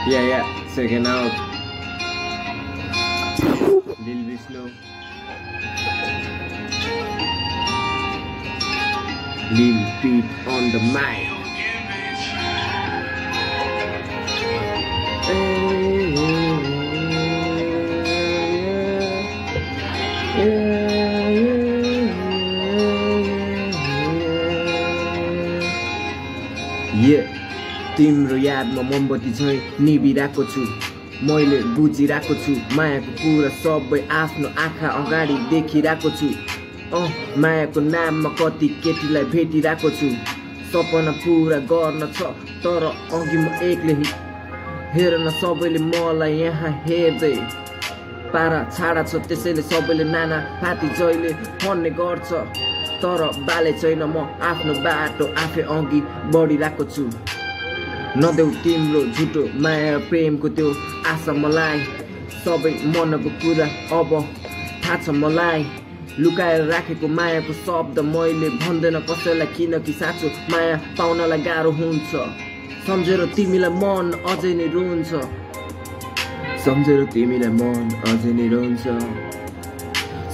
Yeah, second out. Lil Vishnu. Lil Pete on the mic. तिम्रो यादमा मोमबत्ती झैं निभिरहेको छु मैले बुझिरहेको छु मायाको कुरा सबै आफ्नो आँखा अगाडि देखिरहेको छु मायाको नाममा कति केटीलाई भेटिरहेको छु सपना पुरा गर्न छ तर अघि म एक्लै हेर न सबैले मलाई यहाँ हेर्दै पारा छाडा छ त्यसैले सबैले नाना पाती जहिले भन्ने गर्छ तर बाले छैन म आफ्नो बाटो आफै अघि बढिरहेको छु नदेऊ तिम्रो झुटो माया प्रेमको त्यो आशा मलाई सबै मनको कुरा अब थाहा छ मलाई लुकाएर राखेको मायाको शब्द मैले भन्दैन कसैलाई किनकि साँचो माया पाउनलाई गाह्रो हुन्छ सम्झेर तिमीलाई मन अझै नै रुन्छ सम्झेर तिमीलाई मन अझै नै रुन्छ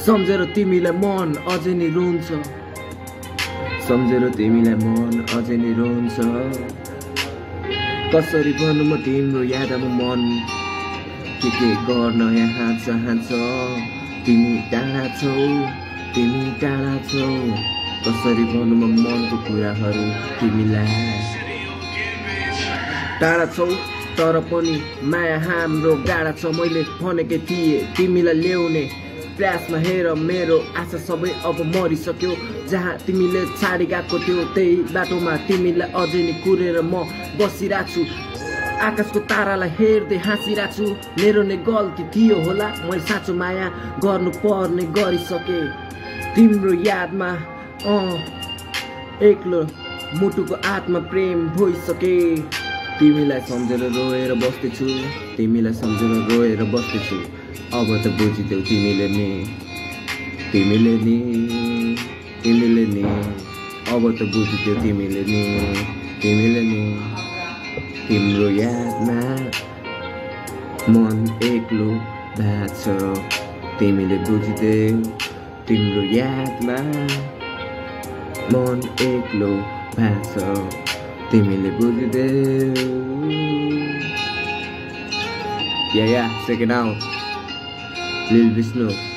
सम्झेर तिमीलाई मन अझै नै रुन्छ सम्झेर तिमीलाई मन अझै नै रुन्छ कसरी भन्नु म तिम्रो यादमा मन के गर्न यहाँ चाहन्छ तिमी टाढा छौ कसरी भन्नु म मनको कुराहरू तिमीलाई टाढा छौ तर पनि माया हाम्रो गाडा छ मैले भनेकै थिएँ तिमीलाई ल्याउने प्रयासमा हेर मेरो आशा सबै अब मरिसक्यो जहाँ तिमीले छाडी गएको थियो त्यही बाटोमा तिमीलाई अझै नै कुरेर म बसिरहेको छु आकाशको तारालाई हेर्दै हाँसिरहेको छु मेरो नै गल्ती थियो होला मैले साँचो माया गर्नु पर्ने गरिसके तिम्रो यादमा एक्लो मुटुको आत्मा प्रेम भइसके तिमीलाई सम्झेर रोएर बस्दैछु तिमीलाई सम्झेर रोएर बस्दैछु अब त बुझिदेऊ तिमीले नि अब त बुझिदेऊ तिमीले नि तिम्रो यादमा मन एक्लो भएको छ तिमीले बुझिदेऊ तिम्रो यादमा मन एक्लो भएको छ तिमीले बुझिदेऊ Yeah, second out. Lil Vishnu.